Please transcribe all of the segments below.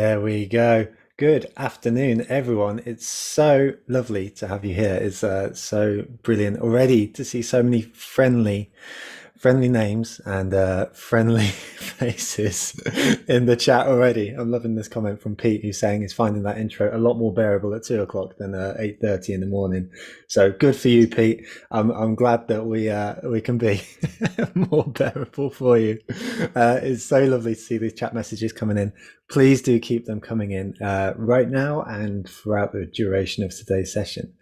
There we go. Good afternoon, everyone. It's so lovely to have you here. It's so brilliant already to see so many friendly names and friendly faces in the chat already. I'm loving this comment from Pete, who's saying he's finding that intro a lot more bearable at 2 o'clock than 8:30 in the morning. So good for you, Pete. I'm glad that we can be more bearable for you. It's so lovely to see these chat messages coming in. Please do keep them coming in right now and throughout the duration of today's session.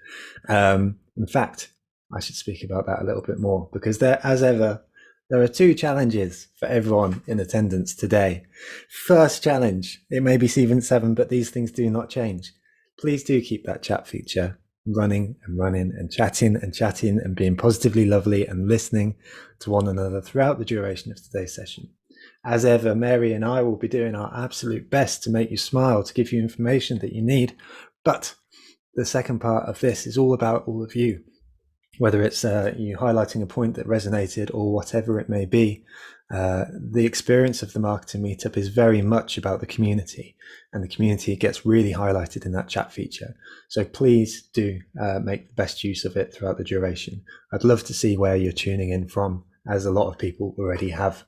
In fact, I should speak about that a little bit more because as ever, there are two challenges for everyone in attendance today. First challenge, it may be season 7, but these things do not change. Please do keep that chat feature running and chatting and being positively lovely and listening to one another throughout the duration of today's session. As ever, Mary and I will be doing our absolute best to make you smile, to give you information that you need. But the second part of this is all about all of you. Whether it's you highlighting a point that resonated or whatever it may be, the experience of the marketing meetup is very much about the community, and the community gets really highlighted in that chat feature. So please do make the best use of it throughout the duration. I'd love to see where you're tuning in from, as a lot of people already have.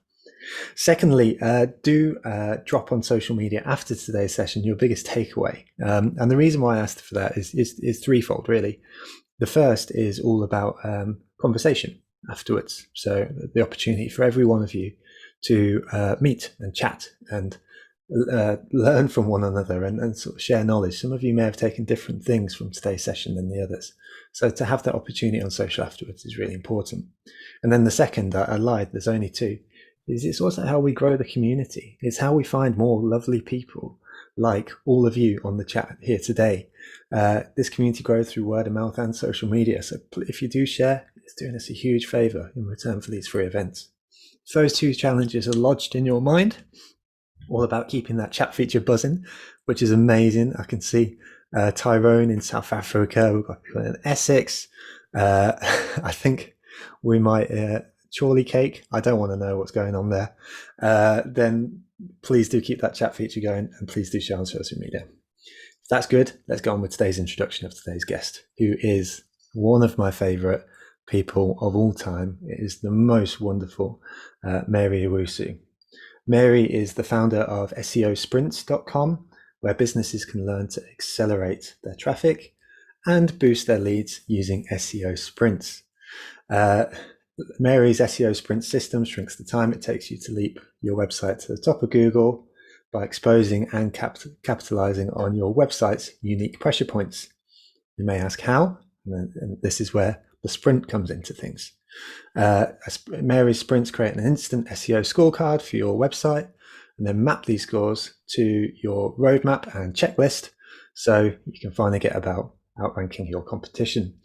Secondly, do drop on social media after today's session your biggest takeaway. And the reason why I asked for that is threefold, really. The first is all about conversation afterwards. So the opportunity for every one of you to meet and chat and learn from one another and sort of share knowledge. Some of you may have taken different things from today's session than the others. So to have that opportunity on social afterwards is really important. And then the second, I lied, there's only two, is it's also how we grow the community. It's how we find more lovely people like all of you on the chat here today. This community grows through word of mouth and social media. So if you do share, it's doing us a huge favor in return for these free events. If those two challenges are lodged in your mind, all about keeping that chat feature buzzing, which is amazing. I can see Tyrone in South Africa. We've got people in Essex. I think we might Chorley Cake. I don't want to know what's going on there. Then please do keep that chat feature going, and please do share on social media. If that's good, let's go on with today's introduction of today's guest, who is one of my favorite people of all time. It is the most wonderful Mary Owusu. Mary is the founder of SEOsprints.com, where businesses can learn to accelerate their traffic and boost their leads using SEO sprints. Mary's SEO sprint system shrinks the time it takes you to leap your website to the top of Google by exposing and capitalizing on your website's unique pressure points. You may ask how, and this is where the sprint comes into things. Mary's sprints create an instant SEO scorecard for your website and then map these scores to your roadmap and checklist so you can finally get about outranking your competition.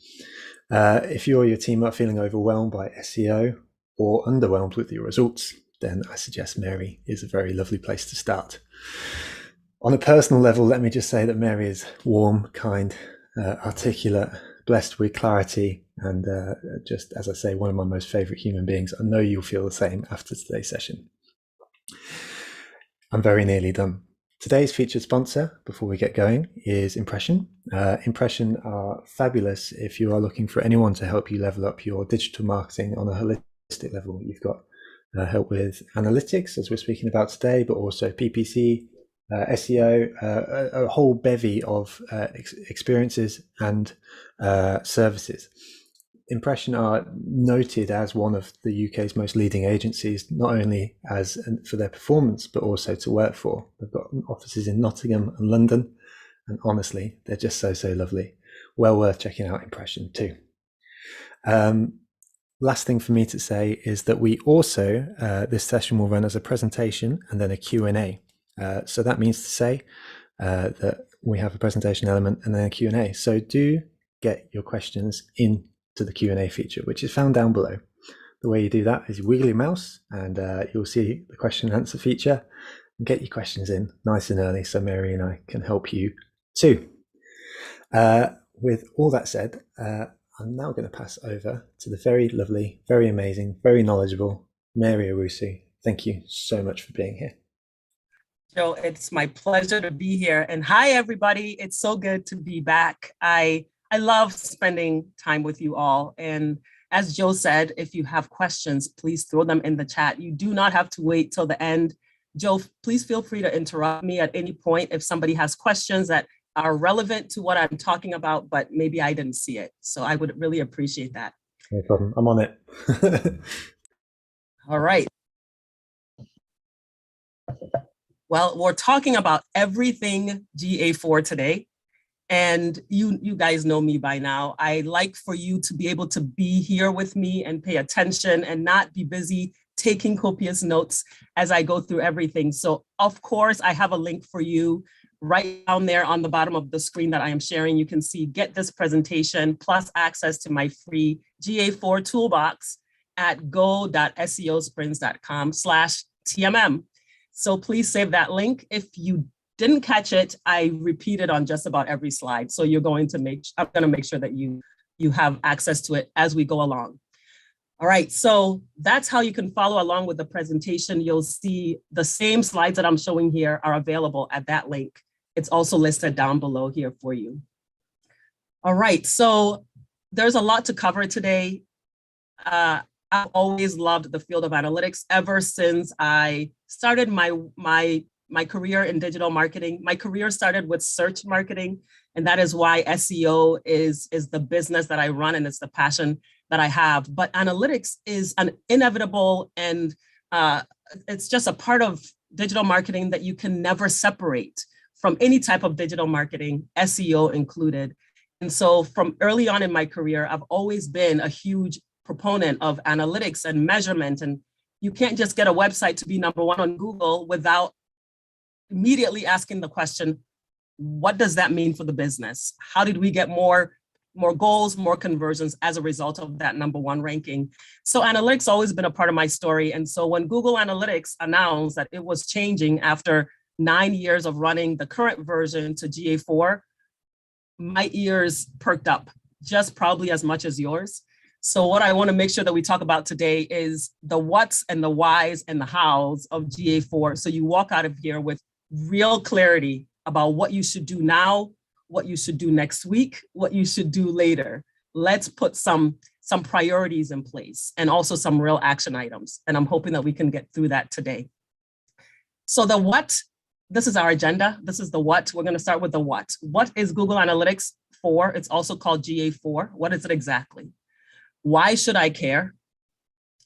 If you or your team are feeling overwhelmed by SEO or underwhelmed with your results, then I suggest Mary is a very lovely place to start. On a personal level, let me just say that Mary is warm, kind, articulate, blessed with clarity, and just, as I say, one of my most favorite human beings. I know you'll feel the same after today's session. I'm very nearly done. Today's featured sponsor, before we get going, is Impression. Impression are fabulous if you are looking for anyone to help you level up your digital marketing on a holistic level. You've got help with analytics, as we're speaking about today, but also PPC, SEO, a whole bevy of experiences and services. Impression are noted as one of the UK's most leading agencies, not only as for their performance, but also to work for. They've got offices in Nottingham and London, and honestly, they're just so lovely. Well worth checking out Impression too. Last thing for me to say is that we also, this session will run as a presentation and then a Q&A. So that means to say that we have a presentation element and then a Q&A. So do get your questions in to the Q&A feature, which is found down below. The way you do that is you wiggle your mouse and you'll see the question and answer feature, and get your questions in nice and early so Mary and I can help you too. With all that said, I'm now going to pass over to the very lovely, very amazing, very knowledgeable Mary Owusu. Thank you so much for being here. Joe, it's my pleasure to be here. And hi, everybody. It's so good to be back. I love spending time with you all. And as Joe said, if you have questions, please throw them in the chat. You do not have to wait till the end. Joe, please feel free to interrupt me at any point if somebody has questions that are relevant to what I'm talking about, but maybe I didn't see it. So I would really appreciate that. No problem. I'm on it. All right. Well, we're talking about everything GA4 today. And you guys know me by now. I like for you to be able to be here with me and pay attention and not be busy taking copious notes as I go through everything. So of course, I have a link for you right down there on the bottom of the screen that I am sharing. You can see get this presentation plus access to my free GA4 toolbox at go.seosprints.com/TMM. So please save that link. If you didn't catch it, I repeat it on just about every slide. So I'm going to make sure that you have access to it as we go along. All right, so that's how you can follow along with the presentation. You'll see the same slides that I'm showing here are available at that link. It's also listed down below here for you. All right, so there's a lot to cover today. I've always loved the field of analytics ever since I started my career in digital marketing. My career started with search marketing, and that is why SEO is the business that I run and it's the passion that I have. But analytics is an inevitable and it's just a part of digital marketing that you can never separate from any type of digital marketing, SEO included. And so from early on in my career, I've always been a huge proponent of analytics and measurement. And you can't just get a website to be #1 on Google without immediately asking the question, what does that mean for the business? How did we get more goals, more conversions as a result of that #1 ranking? So analytics always been a part of my story. And so when Google Analytics announced that it was changing after 9 years of running the current version to GA4, my ears perked up just probably as much as yours. So what I want to make sure that we talk about today is the what's and the whys and the hows of GA4. So you walk out of here with real clarity about what you should do now, what you should do next week, what you should do later. Let's put some priorities in place and also some real action items. And I'm hoping that we can get through that today. So the what, this is our agenda. This is the what. We're going to start with the what. What is Google Analytics 4? It's also called GA4. What is it exactly? Why should I care?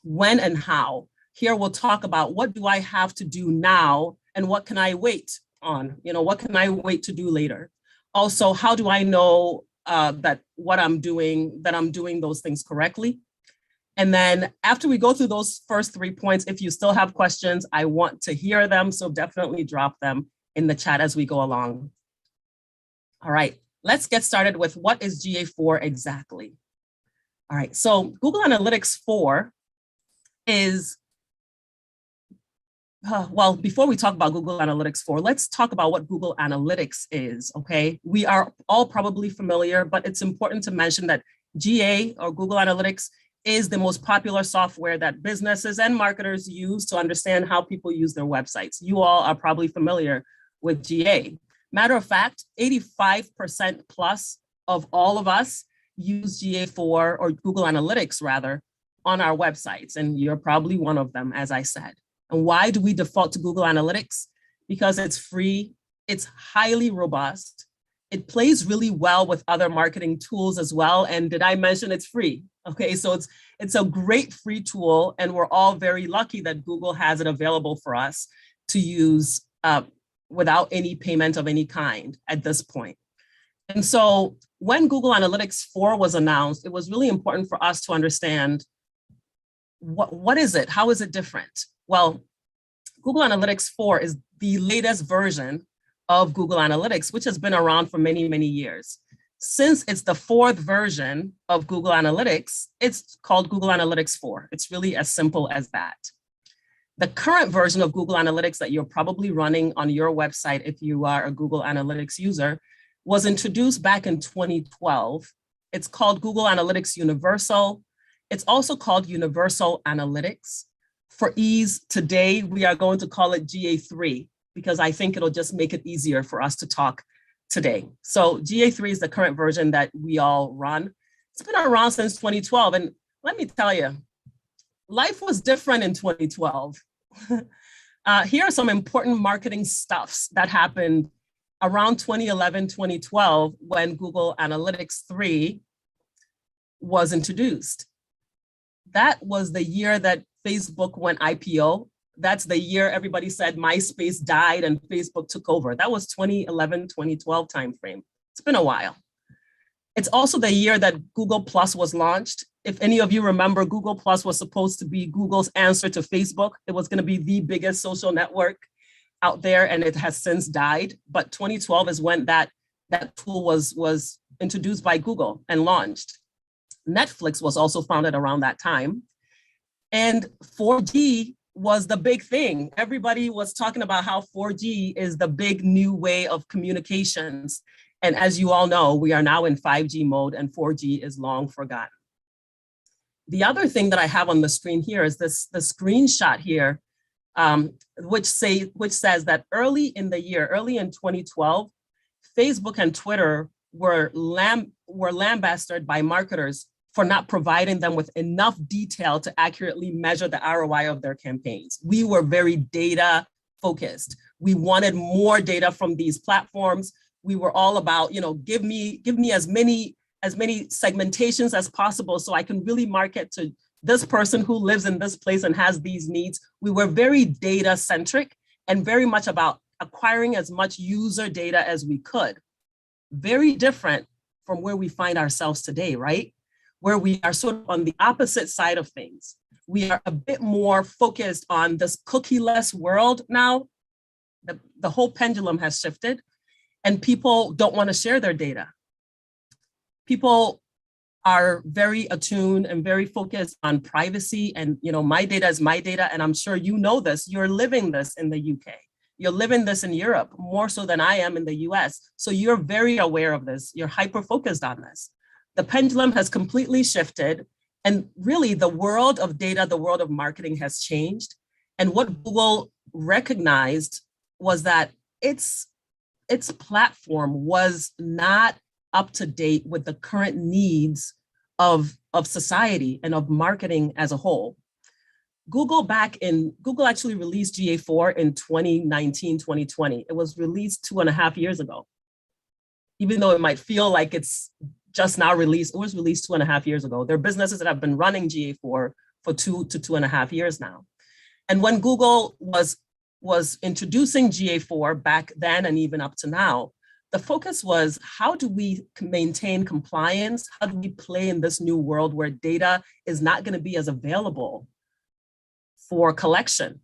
When and how? Here we'll talk about what do I have to do now and what can I wait on? What can I wait to do later? Also, how do I know that I'm doing those things correctly? And then after we go through those first 3 points, if you still have questions, I want to hear them. So definitely drop them in the chat as we go along. All right, let's get started with what is GA4 exactly? All right, so Google Analytics 4 is, well, before we talk about Google Analytics 4, let's talk about what Google Analytics is, okay? We are all probably familiar, but it's important to mention that GA or Google Analytics is the most popular software that businesses and marketers use to understand how people use their websites. You all are probably familiar with GA. Matter of fact, 85% plus of all of us use GA4 or Google Analytics rather on our websites. And you're probably one of them, as I said. And why do we default to Google Analytics? Because it's free, it's highly robust. It plays really well with other marketing tools as well. And did I mention it's free? Okay, so it's a great free tool and we're all very lucky that Google has it available for us to use without any payment of any kind at this point. And so when Google Analytics 4 was announced, it was really important for us to understand what is it? How is it different? Well, Google Analytics 4 is the latest version of Google Analytics, which has been around for many, many years. Since it's the 4th version of Google Analytics, it's called Google Analytics 4. It's really as simple as that. The current version of Google Analytics that you're probably running on your website if you are a Google Analytics user was introduced back in 2012. It's called Google Analytics Universal. It's also called Universal Analytics. For ease, today we are going to call it GA3 because I think it'll just make it easier for us to talk today. So GA3 is the current version that we all run. It's been around since 2012. And let me tell you, life was different in 2012. Here are some important marketing stuffs that happened around 2011, 2012, when Google Analytics 3 was introduced. That was the year that Facebook went IPO. That's the year everybody said MySpace died and Facebook took over. That was 2011, 2012 timeframe. It's been a while. It's also the year that Google Plus was launched. If any of you remember, Google Plus was supposed to be Google's answer to Facebook. It was going to be the biggest social network out there, and it has since died. But 2012 is when that tool was introduced by Google and launched. Netflix was also founded around that time. And 4G was the big thing. Everybody was talking about how 4G is the big new way of communications. And as you all know, we are now in 5G mode and 4G is long forgotten. The other thing that I have on the screen here is the screenshot here, which says that early in the year, early in 2012, Facebook and Twitter were lambasted by marketers for not providing them with enough detail to accurately measure the ROI of their campaigns. We were very data focused. We wanted more data from these platforms. We were all about, give me as many segmentations as possible so I can really market to this person who lives in this place and has these needs. We were very data centric and very much about acquiring as much user data as we could. Very different from where we find ourselves today, right? Where we are sort of on the opposite side of things. We are a bit more focused on this cookie-less world now. The whole pendulum has shifted and people don't want to share their data. People are very attuned and very focused on privacy and, my data is my data. And I'm sure you know this, you're living this in the UK. You're living this in Europe more so than I am in the US. So you're very aware of this. You're hyper-focused on this. The pendulum has completely shifted. And really the world of data, the world of marketing has changed. And what Google recognized was that its platform was not up to date with the current needs of society and of marketing as a whole. Google actually released GA4 in 2019, 2020. It was released 2.5 years ago. Even though it might feel like it's just now released, it was released 2.5 years ago. There are businesses that have been running GA4 for 2 to 2.5 years now. And when Google was introducing GA4 back then and even up to now, the focus was how do we maintain compliance? How do we play in this new world where data is not going to be as available for collection?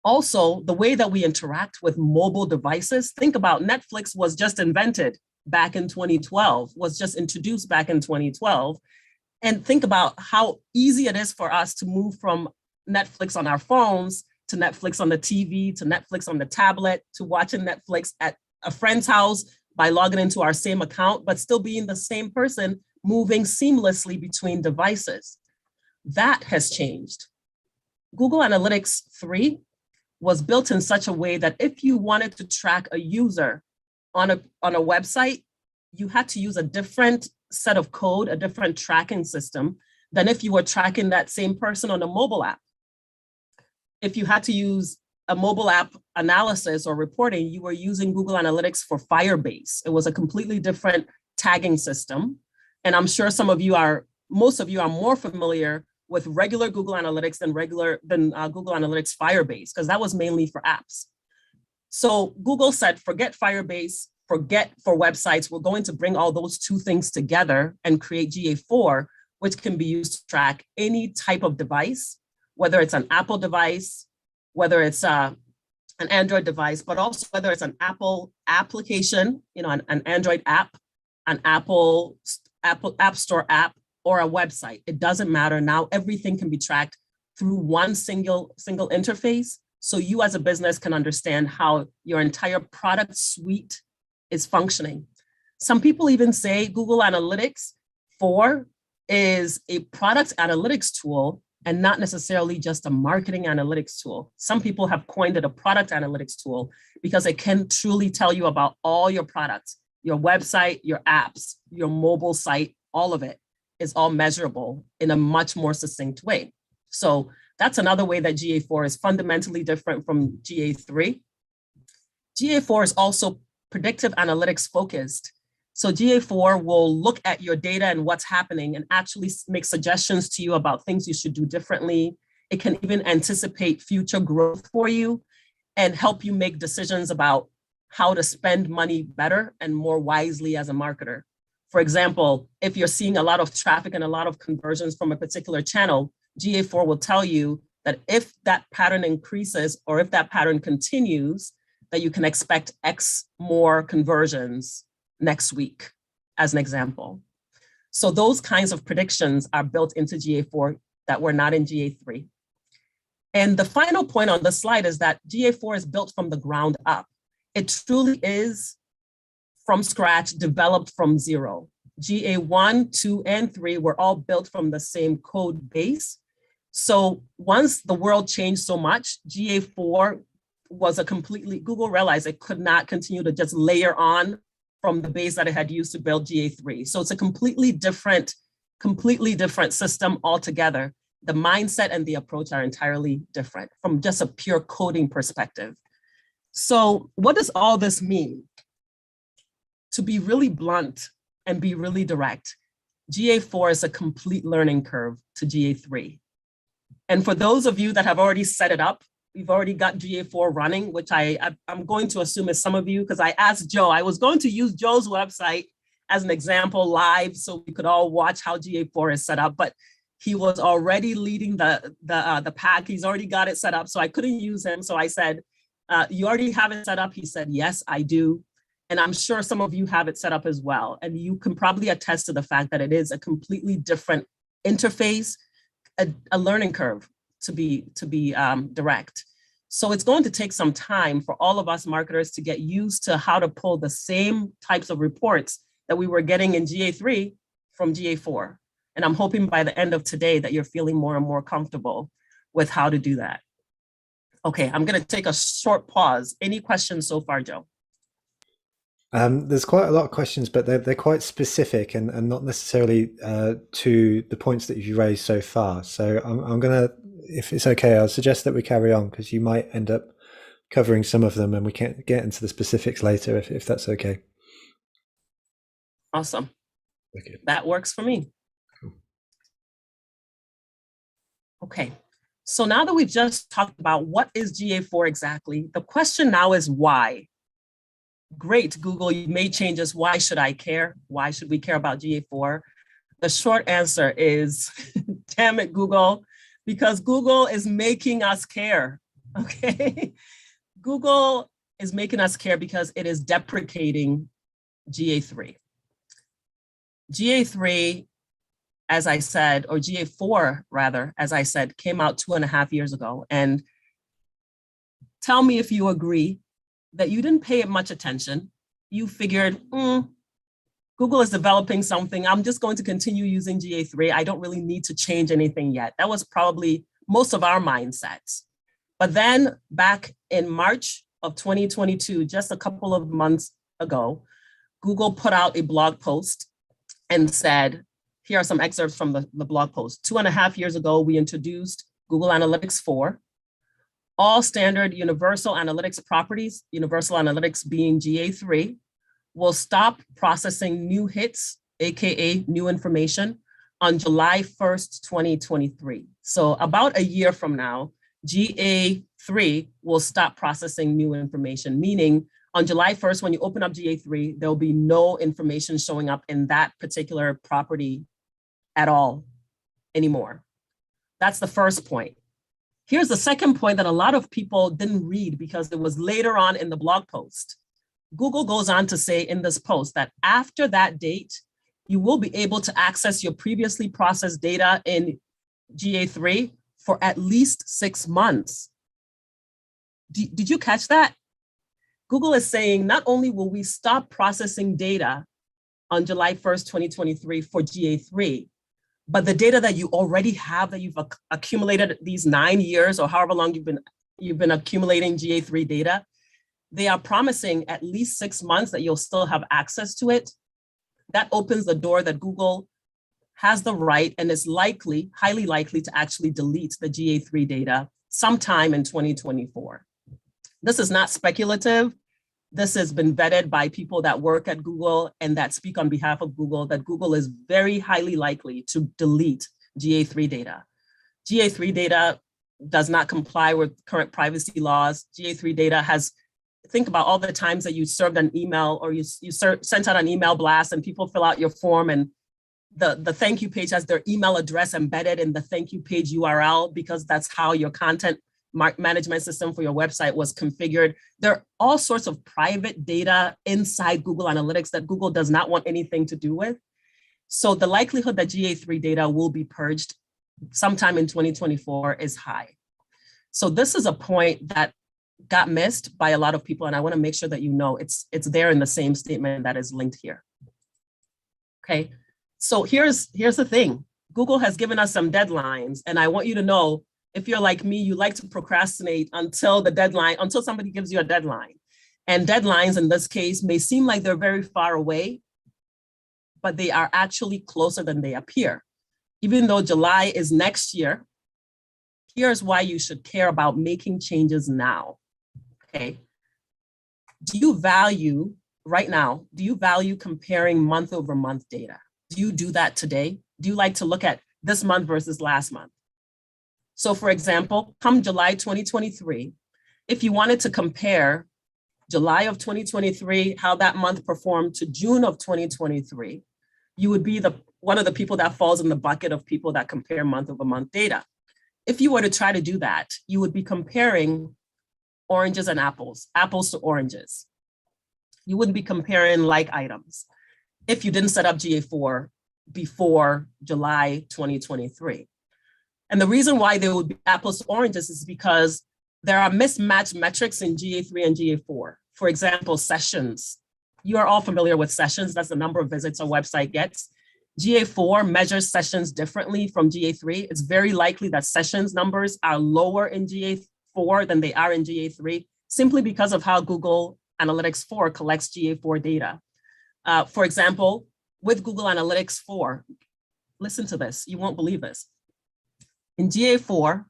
Also, the way that we interact with mobile devices, think about Netflix was just invented back in 2012, was just introduced back in 2012. And think about how easy it is for us to move from Netflix on our phones to Netflix on the TV, to Netflix on the tablet, to watching Netflix at a friend's house by logging into our same account, but still being the same person moving seamlessly between devices. That has changed. Google Analytics 3 was built in such a way that if you wanted to track a user on a website, you had to use a different set of code, a different tracking system than if you were tracking that same person on a mobile app. If you had to use a mobile app analysis or reporting, you were using Google Analytics for Firebase. It was a completely different tagging system. And I'm sure most of you are more familiar with regular Google Analytics than Google Analytics Firebase, because that was mainly for apps. So Google said, forget Firebase, forget for websites. We're going to bring all those two things together and create GA4, which can be used to track any type of device, whether it's an Apple device, whether it's an Android device, but also whether it's an Apple application, an Android app, an Apple App Store app, or a website. It doesn't matter. Now everything can be tracked through one single interface. So you as a business can understand how your entire product suite is functioning. Some people even say Google Analytics 4 is a product analytics tool and not necessarily just a marketing analytics tool. Some people have coined it a product analytics tool because it can truly tell you about all your products, your website, your apps, your mobile site, all of it is all measurable in a much more succinct way. So that's another way that GA4 is fundamentally different from GA3. GA4 is also predictive analytics focused. So GA4 will look at your data and what's happening and actually make suggestions to you about things you should do differently. It can even anticipate future growth for you and help you make decisions about how to spend money better and more wisely as a marketer. For example, if you're seeing a lot of traffic and a lot of conversions from a particular channel, GA4 will tell you that if that pattern increases or if that pattern continues, that you can expect X more conversions next week, as an example. So those kinds of predictions are built into GA4 that were not in GA3. And the final point on the slide is that GA4 is built from the ground up. It truly is from scratch, developed from zero. GA1, 2, and 3 were all built from the same code base. So once the world changed so much, GA4 was a completely, Google realized it could not continue to just layer on from the base that it had used to build GA3. So it's a completely different system altogether. The mindset and the approach are entirely different from just a pure coding perspective. So what does all this mean? To be really blunt and be really direct, GA4 is a complete learning curve to GA3. And for those of you that have already set it up, we've already got GA4 running, which I'm going to assume is some of you, because I asked Joe, I was going to use Joe's website as an example live so we could all watch how GA4 is set up, but he was already leading the pack. He's already got it set up, so I couldn't use him. So I said, you already have it set up? He said, yes, I do. And I'm sure some of you have it set up as well. And you can probably attest to the fact that it is a completely different interface, a learning curve, to be direct. So it's going to take some time for all of us marketers to get used to how to pull the same types of reports that we were getting in GA3 from GA4. And I'm hoping by the end of today that you're feeling more and more comfortable with how to do that. Okay, I'm going to take a short pause. Any questions so far, Joe? There's quite a lot of questions, but they're quite specific and not necessarily to the points that you've raised so far. So I'm going to, if it's okay, I'll suggest that we carry on because you might end up covering some of them and we can't get into the specifics later if that's okay. Awesome. Okay. That works for me. Cool. Okay. So now that we've just talked about what is GA4 exactly, the question now is why? Great, Google, you made changes. Why should I care? Why should we care about GA4? The short answer is, damn it, Google, because Google is making us care, okay? Google is making us care because it is deprecating GA3. GA3, as I said, or GA4 rather, as I said, came out 2.5 years ago. And tell me if you agree that you didn't pay it much attention. You figured, Google is developing something. I'm just going to continue using GA3. I don't really need to change anything yet. That was probably most of our mindsets. But then back in March of 2022, just a couple of months ago, Google put out a blog post and said, here are some excerpts from the blog post. 2.5 years ago, we introduced Google Analytics 4. All standard universal analytics properties, universal analytics being GA3, will stop processing new hits, AKA new information, on July 1st, 2023. So about a year from now, GA3 will stop processing new information, meaning on July 1st, when you open up GA3, there'll be no information showing up in that particular property at all anymore. That's the first point. Here's the second point that a lot of people didn't read because it was later on in the blog post. Google goes on to say in this post that after that date, you will be able to access your previously processed data in GA3 for at least 6 months. Did you catch that? Google is saying not only will we stop processing data on July 1st, 2023 for GA3, But the data that you already have, that you've accumulated these 9 years or however long you've been accumulating GA3 data, they are promising at least 6 months that you'll still have access to it. That opens the door that Google has the right and is likely, highly likely, to actually delete the GA3 data sometime in 2024. This is not speculative. This has been vetted by people that work at Google and that speak on behalf of Google, that Google is very highly likely to delete GA3 data. GA3 data does not comply with current privacy laws. GA3 data has, think about all the times that you served an email or you sent out an email blast and people fill out your form and the thank you page has their email address embedded in the thank you page URL because that's how your content management system for your website was configured. There are all sorts of private data inside Google Analytics that Google does not want anything to do with. So the likelihood that GA3 data will be purged sometime in 2024 is high. So this is a point that got missed by a lot of people, and I want to make sure that you know it's there in the same statement that is linked here. Okay, so here's the thing. Google has given us some deadlines, and I want you to know, if you're like me, you like to procrastinate until the deadline, until somebody gives you a deadline. And deadlines in this case may seem like they're very far away, but they are actually closer than they appear. Even though July is next year, here's why you should care about making changes now. Okay. Do you value, right now, do you value comparing month over month data? Do you do that today? Do you like to look at this month versus last month? So for example, come July 2023, if you wanted to compare July of 2023, how that month performed to June of 2023, you would be one of the people that falls in the bucket of people that compare month over month data. If you were to try to do that, you would be comparing oranges and apples, apples to oranges. You wouldn't be comparing like items if you didn't set up GA4 before July 2023. And the reason why there would be apples to oranges is because there are mismatched metrics in GA3 and GA4. For example, sessions. You are all familiar with sessions. That's the number of visits a website gets. GA4 measures sessions differently from GA3. It's very likely that sessions numbers are lower in GA4 than they are in GA3, simply because of how Google Analytics 4 collects GA4 data. For example, with Google Analytics 4, listen to this, you won't believe this. In GA4,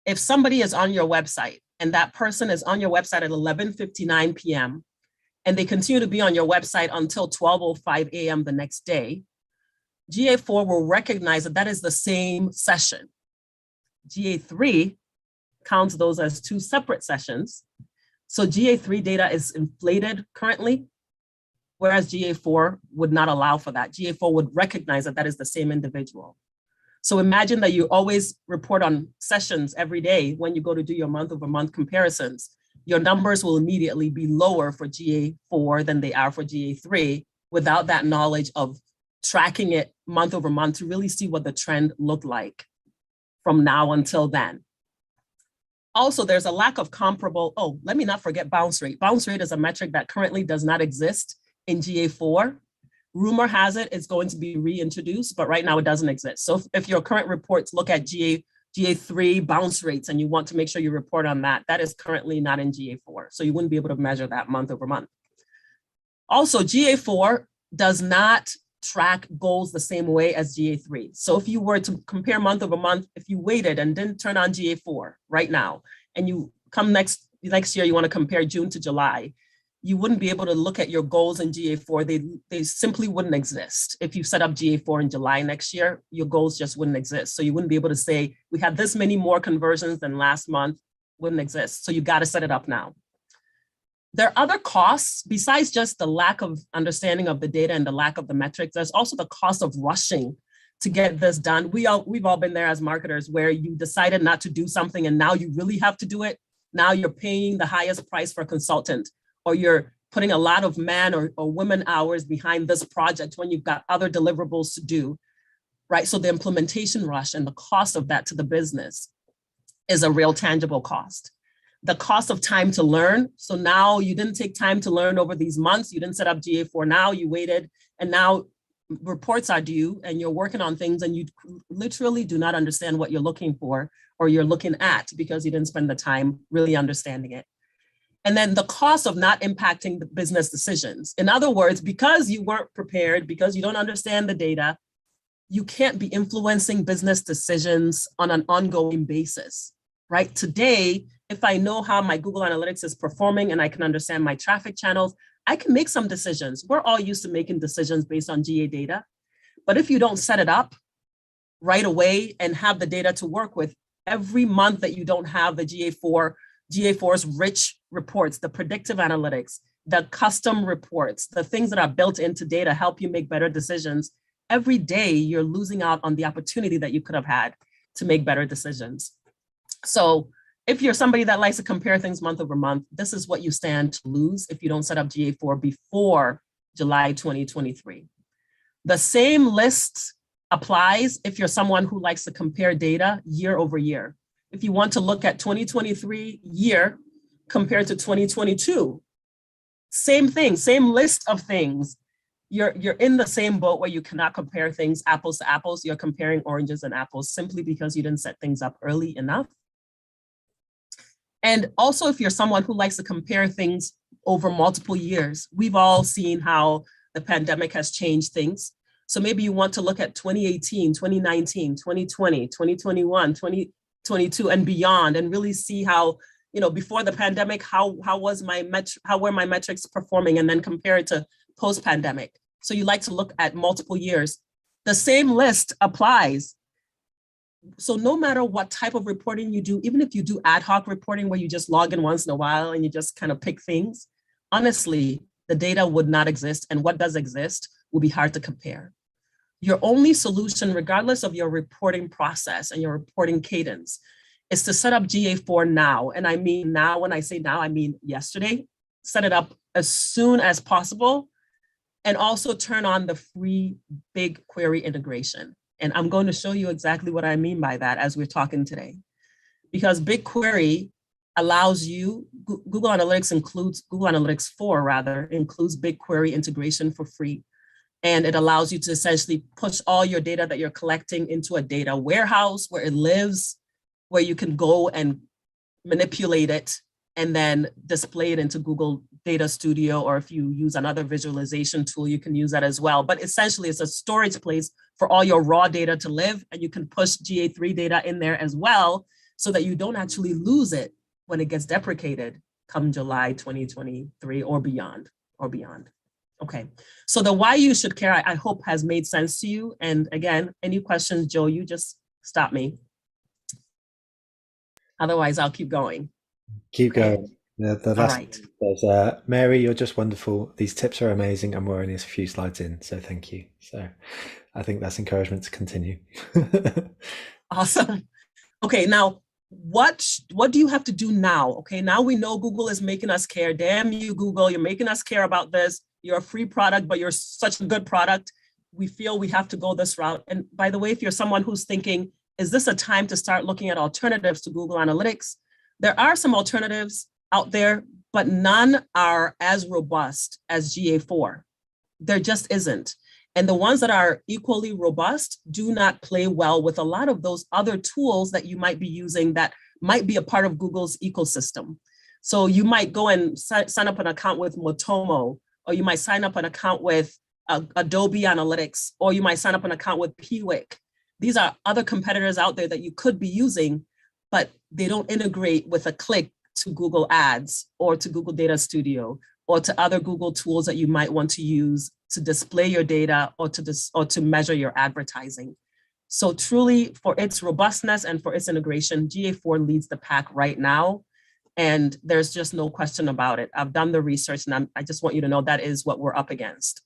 if somebody is on your website and that person is on your website at 11:59 p.m. and they continue to be on your website until 12:05 a.m. the next day, GA4 will recognize that that is the same session. GA3 counts those as two separate sessions. So GA3 data is inflated currently, whereas GA4 would not allow for that. GA4 would recognize that that is the same individual. So imagine that you always report on sessions every day when you go to do your month over month comparisons. Your numbers will immediately be lower for GA4 than they are for GA3 without that knowledge of tracking it month over month to really see what the trend looked like from now until then. Also, there's a lack of comparable, let me not forget bounce rate. Bounce rate is a metric that currently does not exist in GA4. Rumor has it it's going to be reintroduced, but right now it doesn't exist. So if your current reports look at GA3 bounce rates and you want to make sure you report on that, that is currently not in GA4. So you wouldn't be able to measure that month over month. Also, GA4 does not track goals the same way as GA3. So if you were to compare month over month, if you waited and didn't turn on GA4 right now, and you come next year, you want to compare June to July, you wouldn't be able to look at your goals in GA4. They simply wouldn't exist. If you set up GA4 in July next year, your goals just wouldn't exist. So you wouldn't be able to say, we had this many more conversions than last month, wouldn't exist. So you got to set it up now. There are other costs besides just the lack of understanding of the data and the lack of the metrics. There's also the cost of rushing to get this done. We've all been there as marketers where you decided not to do something and now you really have to do it. Now you're paying the highest price for a consultant, or you're putting a lot of man or women hours behind this project when you've got other deliverables to do, right? So the implementation rush and the cost of that to the business is a real tangible cost. The cost of time to learn. So now you didn't take time to learn over these months. You didn't set up GA4 now, you waited. And now reports are due and you're working on things and you literally do not understand what you're looking for or you're looking at because you didn't spend the time really understanding it. And then the cost of not impacting the business decisions. In other words, because you weren't prepared, because you don't understand the data, you can't be influencing business decisions on an ongoing basis, right? Today, if I know how my Google Analytics is performing and I can understand my traffic channels, I can make some decisions. We're all used to making decisions based on GA data. But if you don't set it up right away and have the data to work with, every month that you don't have the GA4's rich reports, the predictive analytics, the custom reports, the things that are built into data help you make better decisions. Every day you're losing out on the opportunity that you could have had to make better decisions. So if you're somebody that likes to compare things month over month, this is what you stand to lose if you don't set up GA4 before July 2023. The same list applies if you're someone who likes to compare data year over year. If you want to look at 2023 year compared to 2022, same thing, same list of things. You're in the same boat where you cannot compare things apples to apples. You're comparing oranges and apples simply because you didn't set things up early enough. And also, if you're someone who likes to compare things over multiple years, we've all seen how the pandemic has changed things. So maybe you want to look at 2018, 2019, 2020, 2021, 2022 and beyond, and really see how, before the pandemic, how were my metrics performing, and then compare it to post-pandemic. So you like to look at multiple years. The same list applies. So no matter what type of reporting you do, even if you do ad hoc reporting where you just log in once in a while and you just kind of pick things, honestly, the data would not exist. And what does exist will be hard to compare. Your only solution, regardless of your reporting process and your reporting cadence, is to set up GA4 now. And I mean now, when I say now, I mean yesterday. Set it up as soon as possible. And also turn on the free BigQuery integration. And I'm going to show you exactly what I mean by that as we're talking today. Because BigQuery allows you, Google Analytics 4 rather, includes BigQuery integration for free. And it allows you to essentially push all your data that you're collecting into a data warehouse where it lives, where you can go and manipulate it and then display it into Google Data Studio, or if you use another visualization tool, you can use that as well. But essentially, it's a storage place for all your raw data to live, and you can push GA3 data in there as well, so that you don't actually lose it when it gets deprecated come July 2023 or beyond. Okay, so the why you should care, I hope has made sense to you. And again, any questions, Joe, you just stop me. Otherwise, I'll keep going. Keep going. The last, right. There's Mary, you're just wonderful. These tips are amazing, and we're only a few slides in, so thank you. So I think that's encouragement to continue. Awesome. Okay, now what do you have to do now? Okay, now we know Google is making us care. Damn you, Google, you're making us care about this. You're a free product, but you're such a good product. We feel we have to go this route. And by the way, if you're someone who's thinking, is this a time to start looking at alternatives to Google Analytics? There are some alternatives out there, but none are as robust as GA4. There just isn't. And the ones that are equally robust do not play well with a lot of those other tools that you might be using that might be a part of Google's ecosystem. So you might go and sign up an account with Motomo, or you might sign up an account with Adobe Analytics, or you might sign up an account with Piwik. These are other competitors out there that you could be using, but they don't integrate with a click to Google Ads or to Google Data Studio or to other Google tools that you might want to use to display your data or to measure your advertising. So truly, for its robustness and for its integration, GA4 leads the pack right now. And there's just no question about it. I've done the research, and I just want you to know that is what we're up against.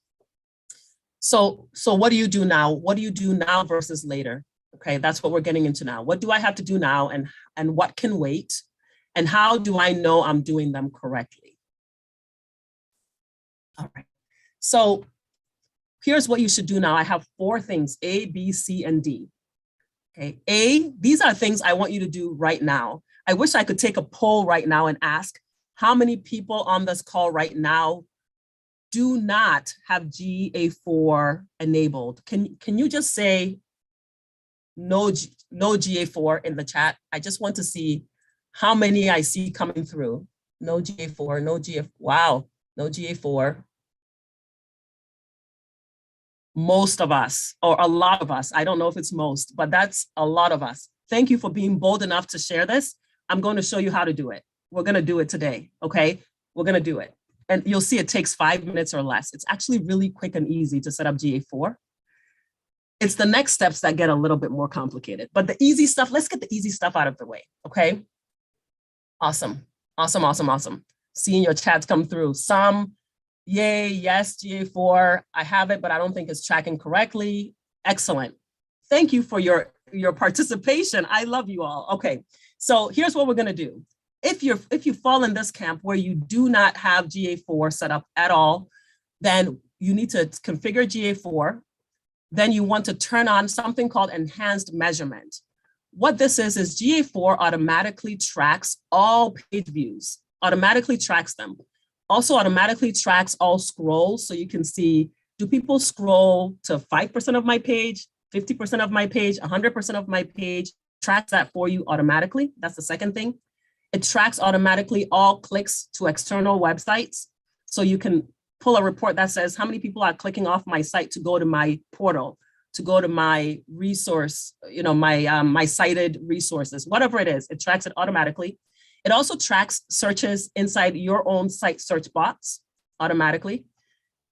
So what do you do now? What do you do now versus later? Okay, that's what we're getting into now. What do I have to do now, and what can wait? And how do I know I'm doing them correctly? All right, so here's what you should do now. I have 4 things, A, B, C, and D. Okay, A, these are things I want you to do right now. I wish I could take a poll right now and ask how many people on this call right now do not have GA4 enabled, can you just say no GA4 in the chat? I just want to see how many I see coming through. No GA4, no GA4, wow, no GA4. Most of us, or a lot of us, I don't know if it's most, but that's a lot of us. Thank you for being bold enough to share this. I'm going to show you how to do it. We're going to do it today, okay? We're going to do it. And you'll see it takes 5 minutes or less. It's actually really quick and easy to set up GA4. It's the next steps that get a little bit more complicated, but the easy stuff, let's get the easy stuff out of the way, okay? Awesome, awesome, awesome, awesome. Seeing your chats come through. Some, yay, yes, GA4, I have it, but I don't think it's tracking correctly. Excellent. Thank you for your participation. I love you all. Okay, so here's what we're gonna do. If you fall in this camp where you do not have GA4 set up at all, then you need to configure GA4. Then you want to turn on something called enhanced measurement. What this is GA4 automatically tracks all page views, automatically tracks them. Also automatically tracks all scrolls. So you can see, do people scroll to 5% of my page, 50% of my page, 100% of my page? Tracks that for you automatically. That's the second thing. It tracks automatically all clicks to external websites. So you can pull a report that says how many people are clicking off my site to go to my portal, to go to my resource, my cited resources, whatever it is, it tracks it automatically. It also tracks searches inside your own site search box automatically.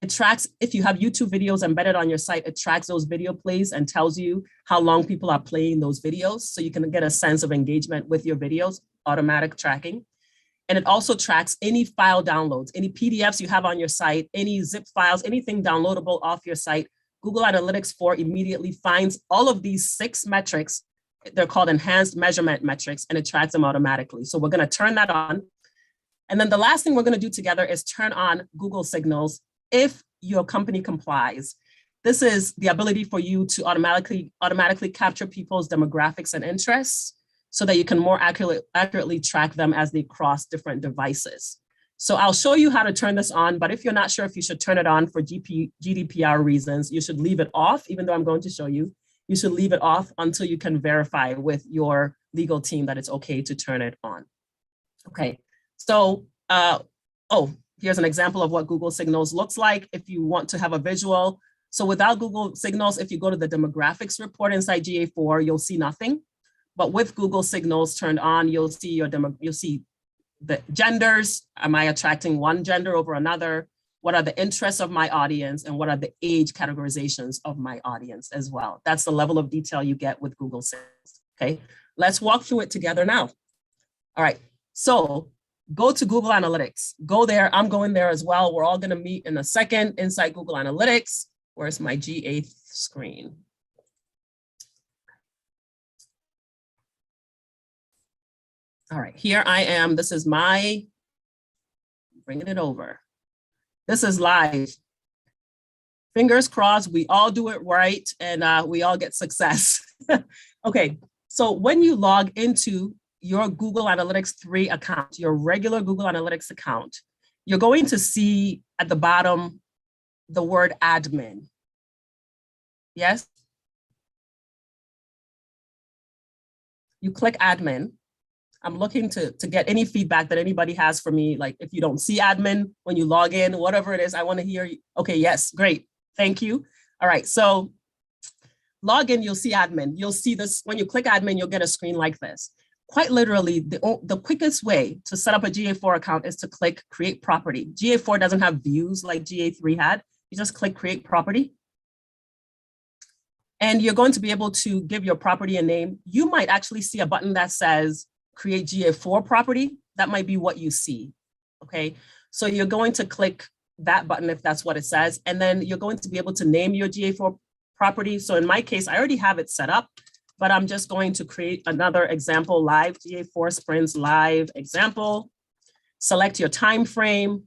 It tracks, if you have YouTube videos embedded on your site, it tracks those video plays and tells you how long people are playing those videos. So you can get a sense of engagement with your videos, automatic tracking. And it also tracks any file downloads, any PDFs you have on your site, any zip files, anything downloadable off your site. Google Analytics 4 immediately finds all of these 6 metrics. They're called enhanced measurement metrics, and it tracks them automatically. So we're going to turn that on. And then the last thing we're going to do together is turn on Google Signals if your company complies. This is the ability for you to automatically capture people's demographics and interests so that you can more accurately track them as they cross different devices. So I'll show you how to turn this on, but if you're not sure if you should turn it on for GDPR reasons, you should leave it off, even though I'm going to show you. You should leave it off until you can verify with your legal team that it's okay to turn it on. Okay, so, here's an example of what Google Signals looks like if you want to have a visual. So without Google Signals, if you go to the demographics report inside GA4, you'll see nothing. But with Google Signals turned on, you'll see the genders. Am I attracting one gender over another? What are the interests of my audience? And what are the age categorizations of my audience as well? That's the level of detail you get with Google Signals, okay? Let's walk through it together now. All right, so go to Google Analytics. Go there, I'm going there as well. We're all gonna meet in a second inside Google Analytics. Where's my GA screen? All right, here I am. This is bringing it over. This is live. Fingers crossed, we all do it right and we all get success. Okay, so when you log into your Google Analytics 3 account, your regular Google Analytics account, you're going to see at the bottom the word admin. Yes? You click admin. I'm looking to get any feedback that anybody has for me. Like if you don't see admin when you log in, whatever it is, I want to hear you. Okay, yes, great. Thank you. All right, so log in, you'll see admin. You'll see this, when you click admin, you'll get a screen like this. Quite literally, the quickest way to set up a GA4 account is to click create property. GA4 doesn't have views like GA3 had. You just click create property. And you're going to be able to give your property a name. You might actually see a button that says create GA4 property. That might be what you see, okay? So you're going to click that button if that's what it says, and then you're going to be able to name your GA4 property. So in my case, I already have it set up, but I'm just going to create another example, live GA4 sprints live example. Select your time frame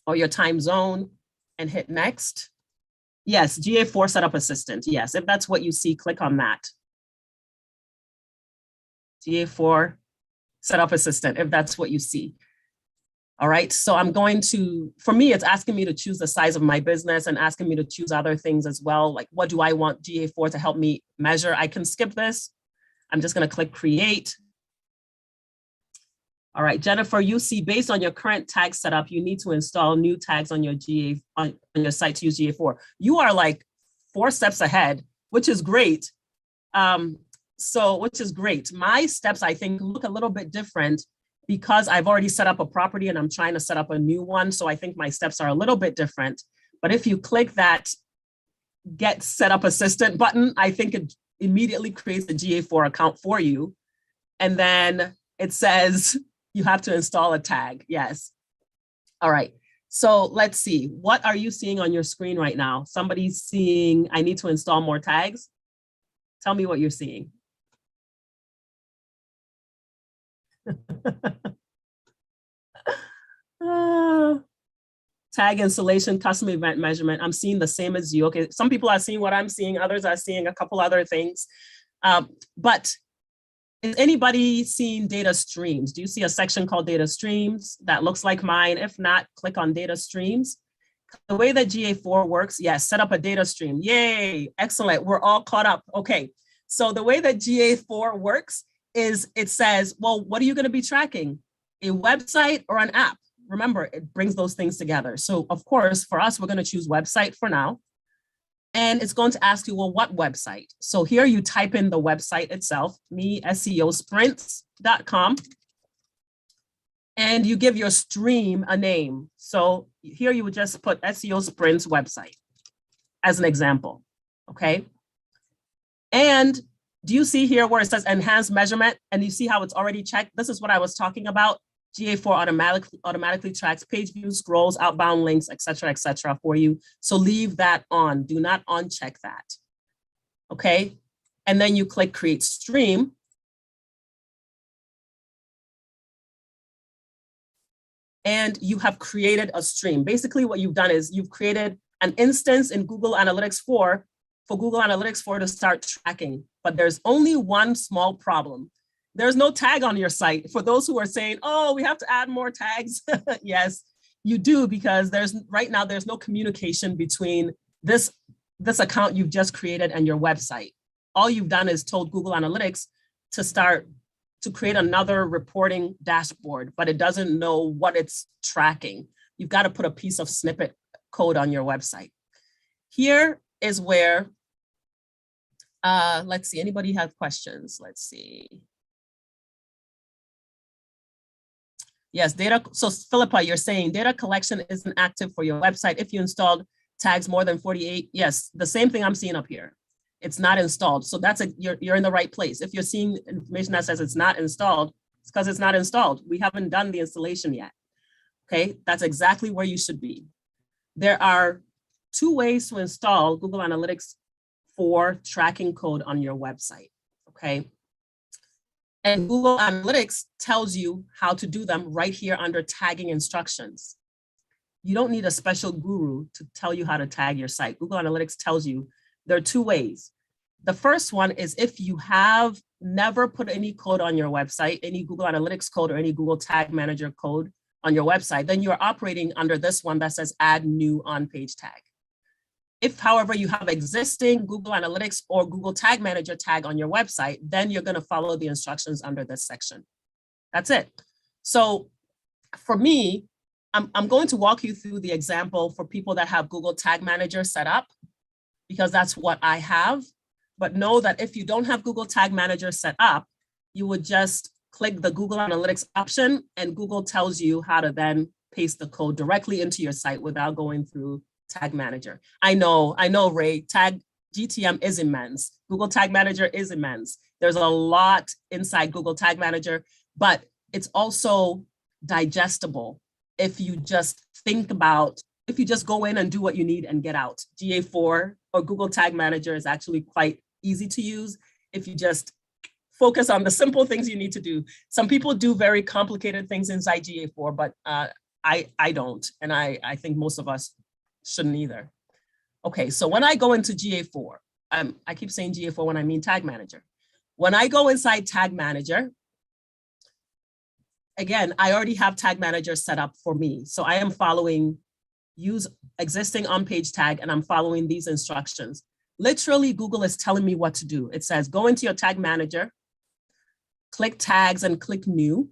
or your time zone and hit next. Yes, GA4 setup assistant. Yes, if that's what you see, click on that. GA4 setup assistant, if that's what you see. All right, so I'm going to, for me, it's asking me to choose the size of my business and asking me to choose other things as well. Like, what do I want GA4 to help me measure? I can skip this. I'm just going to click create. All right, Jennifer, you see, based on your current tag setup, you need to install new tags on your on your site to use GA4. You are like 4 steps ahead, which is great. Which is great. My steps, I think, look a little bit different because I've already set up a property and I'm trying to set up a new one. So I think my steps are a little bit different. But if you click that Get Setup Assistant button, I think it immediately creates a GA4 account for you. And then it says you have to install a tag. Yes. All right. So let's see. What are you seeing on your screen right now? Somebody's seeing, I need to install more tags. Tell me what you're seeing. Tag installation, custom event measurement. I'm seeing the same as you. Okay, some people are seeing what I'm seeing. Others are seeing a couple other things. But is anybody seeing data streams? Do you see a section called data streams that looks like mine? If not, click on data streams. The way that GA4 works, yes, set up a data stream. Yay, excellent. We're all caught up. Okay, so the way that GA4 works is it says, well, what are you going to be tracking? A website or an app? Remember, it brings those things together. So of course, for us, we're going to choose website for now. And it's going to ask you, well, what website? So here you type in the website itself, SEOsprints.com. And you give your stream a name. So here you would just put SEO Sprints website as an example, okay? And do you see here where it says enhanced measurement and you see how it's already checked? This is what I was talking about. GA4 automatically tracks page views, scrolls, outbound links, et cetera, for you. So leave that on, do not uncheck that, okay? And then you click create stream. And you have created a stream. Basically what you've done is you've created an instance in Google Analytics 4 for Google Analytics 4 to start tracking, but there's only one small problem. There's no tag on your site. For those who are saying, oh, we have to add more tags. Yes, you do, because right now there's no communication between this account you've just created and your website. All you've done is told Google Analytics to create another reporting dashboard, but it doesn't know what it's tracking. You've got to put a piece of snippet code on your website. Here is where, let's see, anybody have questions? Let's see. Yes, data. So Philippa, you're saying data collection isn't active for your website if you installed tags more than 48. Yes, the same thing I'm seeing up here. It's not installed. So you're in the right place. If you're seeing information that says it's not installed, it's because it's not installed. We haven't done the installation yet. Okay, that's exactly where you should be. There are 2 ways to install Google Analytics 4 tracking code on your website. Okay. And Google Analytics tells you how to do them right here under tagging instructions. You don't need a special guru to tell you how to tag your site. Google Analytics tells you there are 2 ways. The first one is if you have never put any code on your website, any Google Analytics code or any Google Tag Manager code on your website, then you're operating under this one that says add new on-page tag. If, however, you have existing Google Analytics or Google Tag Manager tag on your website, then you're going to follow the instructions under this section. That's it. So for me, I'm going to walk you through the example for people that have Google Tag Manager set up, because that's what I have. But know that if you don't have Google Tag Manager set up, you would just click the Google Analytics option and Google tells you how to then paste the code directly into your site without going through Tag Manager. I know, Ray, Tag GTM is immense. Google Tag Manager is immense. There's a lot inside Google Tag Manager, but it's also digestible if you just if you just go in and do what you need and get out. GA4 or Google Tag Manager is actually quite easy to use if you just focus on the simple things you need to do. Some people do very complicated things inside GA4, but I don't, and I think most of us shouldn't either. Okay, so when I go into GA4, I keep saying GA4 when I mean Tag Manager. When I go inside Tag Manager, again, I already have Tag Manager set up for me. So I am following use existing on-page tag, and I'm following these instructions. Literally, Google is telling me what to do. It says, go into your Tag Manager, click Tags and click New,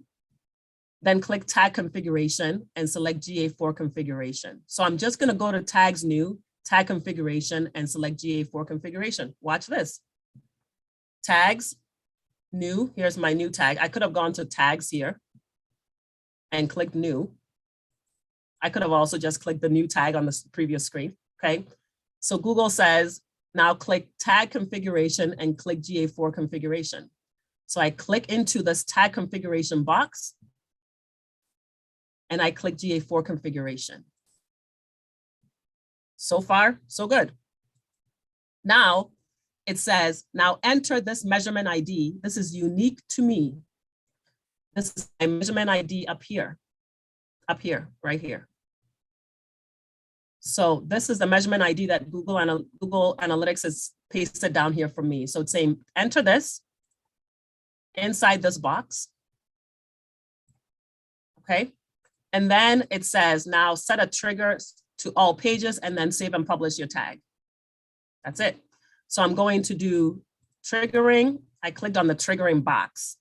then click Tag Configuration and select GA4 Configuration. So I'm just gonna go to Tags New, Tag Configuration, and select GA4 Configuration. Watch this. Tags, New, here's my new tag. I could have gone to Tags here and clicked New. I could have also just clicked the new tag on the previous screen, okay? So Google says, now click Tag Configuration and click GA4 Configuration. So I click into this tag configuration box and I click GA4 Configuration. So far, so good. Now it says, now enter this measurement ID. This is unique to me. This is my measurement ID up here, right here. So this is the measurement ID that Google Analytics has pasted down here for me. So it's saying, enter this inside this box, okay? And then it says, now set a trigger to all pages and then save and publish your tag. That's it. So I'm going to do triggering. I clicked on the triggering box,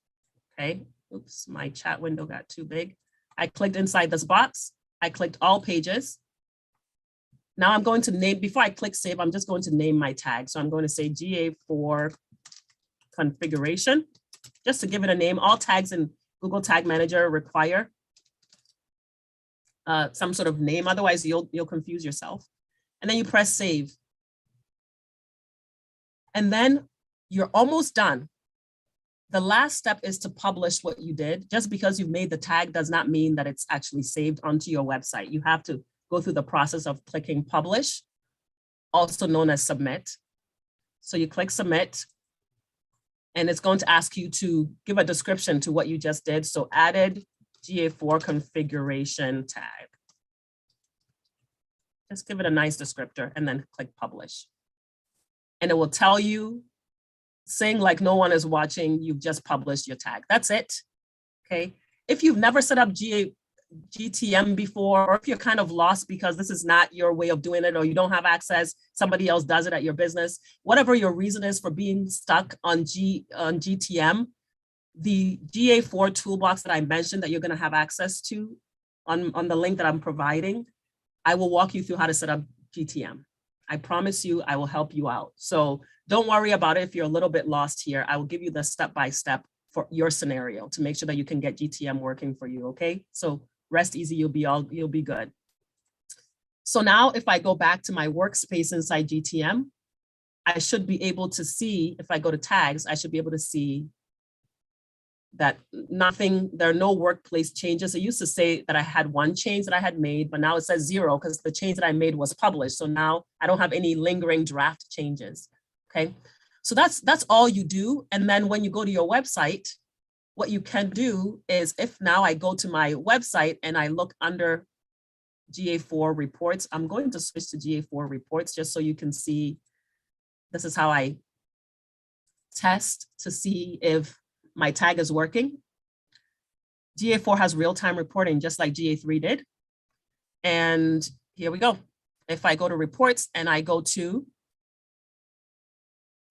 okay? Oops, my chat window got too big. I clicked inside this box. I clicked all pages. Now I'm going to name, before I click save, I'm just going to name my tag. So I'm going to say GA4 configuration, just to give it a name. All tags in Google Tag Manager require some sort of name, otherwise you'll confuse yourself. And then you press save. And then you're almost done. The last step is to publish what you did. Just because you've made the tag does not mean that it's actually saved onto your website. You have to go through the process of clicking publish, also known as submit. So you click submit, and it's going to ask you to give a description to what you just did. So added GA4 configuration tag. Just give it a nice descriptor and then click publish. And it will tell you, saying like no one is watching, you've just published your tag. That's it, okay? If you've never set up GTM before, or if you're kind of lost because this is not your way of doing it, or you don't have access, somebody else does it at your business, whatever your reason is for being stuck on GTM, the GA4 toolbox that I mentioned that you're going to have access to on the link that I'm providing, I will walk you through how to set up GTM. I promise you, I will help you out. So don't worry about it if you're a little bit lost here. I will give you the step-by-step for your scenario to make sure that you can get GTM working for you, okay? So rest easy, you'll be good. So now if I go back to my workspace inside GTM, I should be able to see, if I go to tags, I should be able to see that there are no workplace changes. It used to say that I had one change that I had made, but now it says 0 because the change that I made was published. So now I don't have any lingering draft changes, okay? So that's all you do. And then when you go to your website, what you can do is, if now I go to my website and I look under GA4 reports, I'm going to switch to GA4 reports just so you can see, this is how I test to see if my tag is working. GA4 has real-time reporting just like GA3 did. And here we go. If I go to reports and I go to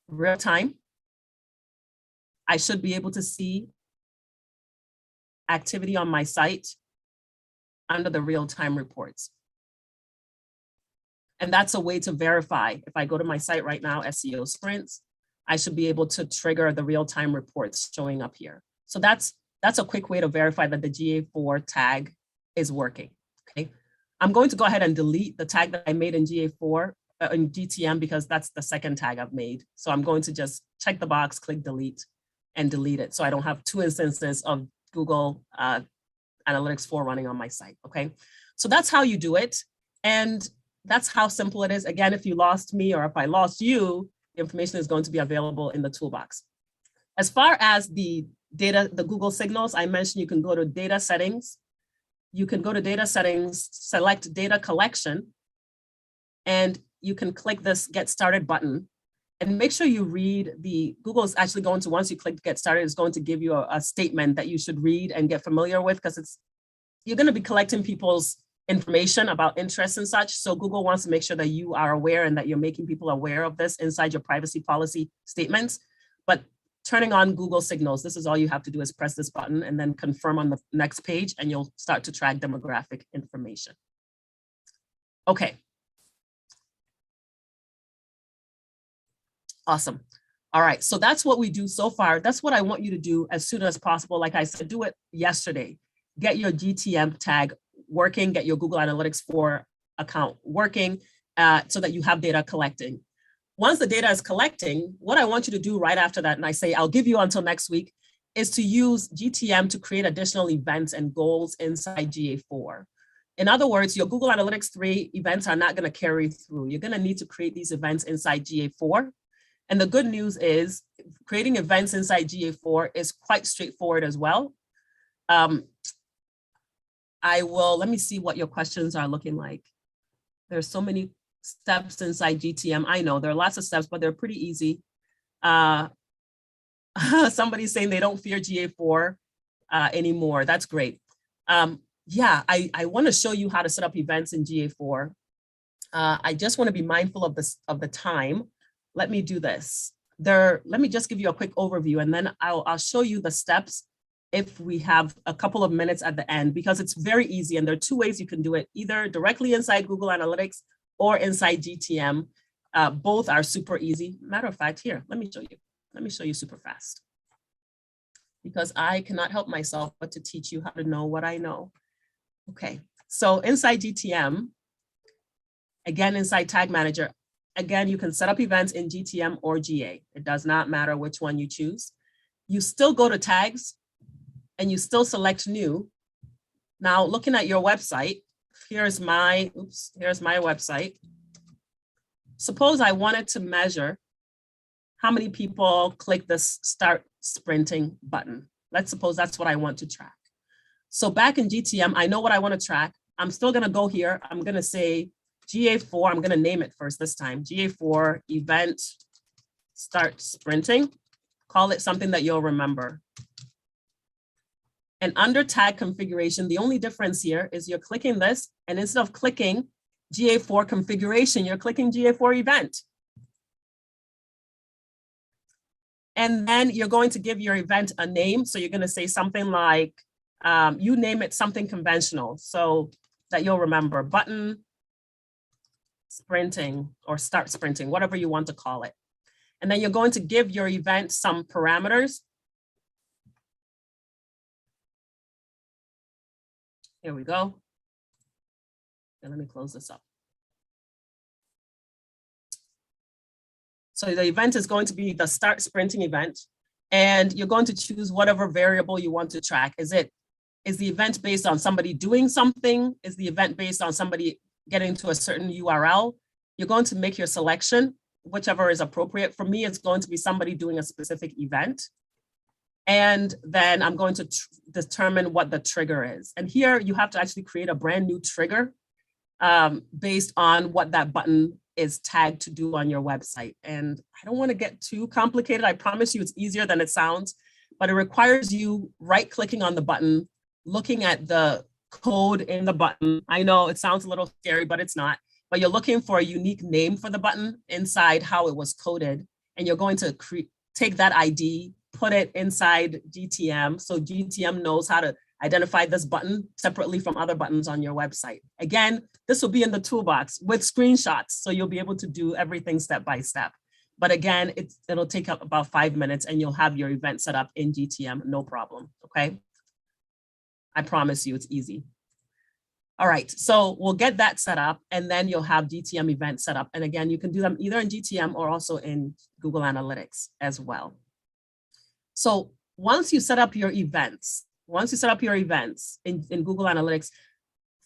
real-time, I should be able to see activity on my site under the real-time reports. And that's a way to verify. If I go to my site right now, SEO Sprints, I should be able to trigger the real-time reports showing up here. So that's a quick way to verify that the GA4 tag is working, okay? I'm going to go ahead and delete the tag that I made in GA4, in GTM, because that's the second tag I've made. So I'm going to just check the box, click delete, and delete it. So I don't have two instances of Google Analytics 4 running on my site, okay? So that's how you do it. And that's how simple it is. Again, if you lost me or if I lost you, the information is going to be available in the toolbox. As far as the data, the Google signals, I mentioned you can go to data settings. You can go to data settings, select data collection, and you can click this get started button. And make sure you read Google is actually going to, once you click get started, is going to give you a statement that you should read and get familiar with, because you're going to be collecting people's information about interests and such. So Google wants to make sure that you are aware and that you're making people aware of this inside your privacy policy statements. But turning on Google signals, this is all you have to do is press this button and then confirm on the next page, and you'll start to track demographic information. Okay. Awesome. All right, so that's what we do so far. That's what I want you to do as soon as possible. Like I said, do it yesterday. Get your GTM tag working, get your Google Analytics 4 account working so that you have data collecting. Once the data is collecting, what I want you to do right after that, and I say I'll give you until next week, is to use GTM to create additional events and goals inside GA4. In other words, your Google Analytics 3 events are not going to carry through. You're going to need to create these events inside GA4. And the good news is creating events inside GA4 is quite straightforward as well. Let me see what your questions are looking like. There's so many steps inside GTM. I know there are lots of steps, but they're pretty easy. Somebody's saying they don't fear GA4 anymore. That's great. Yeah, I want to show you how to set up events in GA4. I just want to be mindful of the time. Let me do this. Let me just give you a quick overview, and then I'll show you the steps if we have a couple of minutes at the end, because it's very easy. And there are two ways you can do it, either directly inside Google Analytics or inside GTM. Both are super easy. Matter of fact, here, let me show you. Let me show you super fast, because I cannot help myself but to teach you how to know what I know. Okay, so inside GTM, again, inside Tag Manager, again, you can set up events in GTM or GA. It does not matter which one you choose. You still go to tags and you still select new. Now, looking at your website, here's my website. Suppose I wanted to measure how many people click this start sprinting button. Let's suppose that's what I want to track. So back in GTM, I know what I want to track. I'm still going to go here. I'm going to say GA4, I'm going to name it first this time, GA4 event start sprinting. Call it something that you'll remember. And under tag configuration, the only difference here is you're clicking this, and instead of clicking GA4 configuration, you're clicking GA4 event. And then you're going to give your event a name. So you're going to say something like, you name it something conventional so that you'll remember, button sprinting or start sprinting, whatever you want to call it. And then you're going to give your event some parameters. Here we go. And let me close this up. So the event is going to be the start sprinting event, and you're going to choose whatever variable you want to track. Is the event based on somebody doing something? Is the event based on somebody getting to a certain URL? You're going to make your selection, whichever is appropriate. For me, it's going to be somebody doing a specific event. And then I'm going to determine what the trigger is. And here you have to actually create a brand new trigger based on what that button is tagged to do on your website. And I don't want to get too complicated. I promise you it's easier than it sounds, but it requires you right-clicking on the button, looking at the code in the button. I know it sounds a little scary, but it's not. But you're looking for a unique name for the button inside how it was coded. And you're going to take that ID, put it inside GTM. So GTM knows how to identify this button separately from other buttons on your website. Again, this will be in the toolbox with screenshots, so you'll be able to do everything step by step. But again, it'll take up about 5 minutes and you'll have your event set up in GTM, no problem, okay? I promise you it's easy. All right, so we'll get that set up and then you'll have GTM events set up. And again, you can do them either in GTM or also in Google Analytics as well. So once you set up your events, in Google Analytics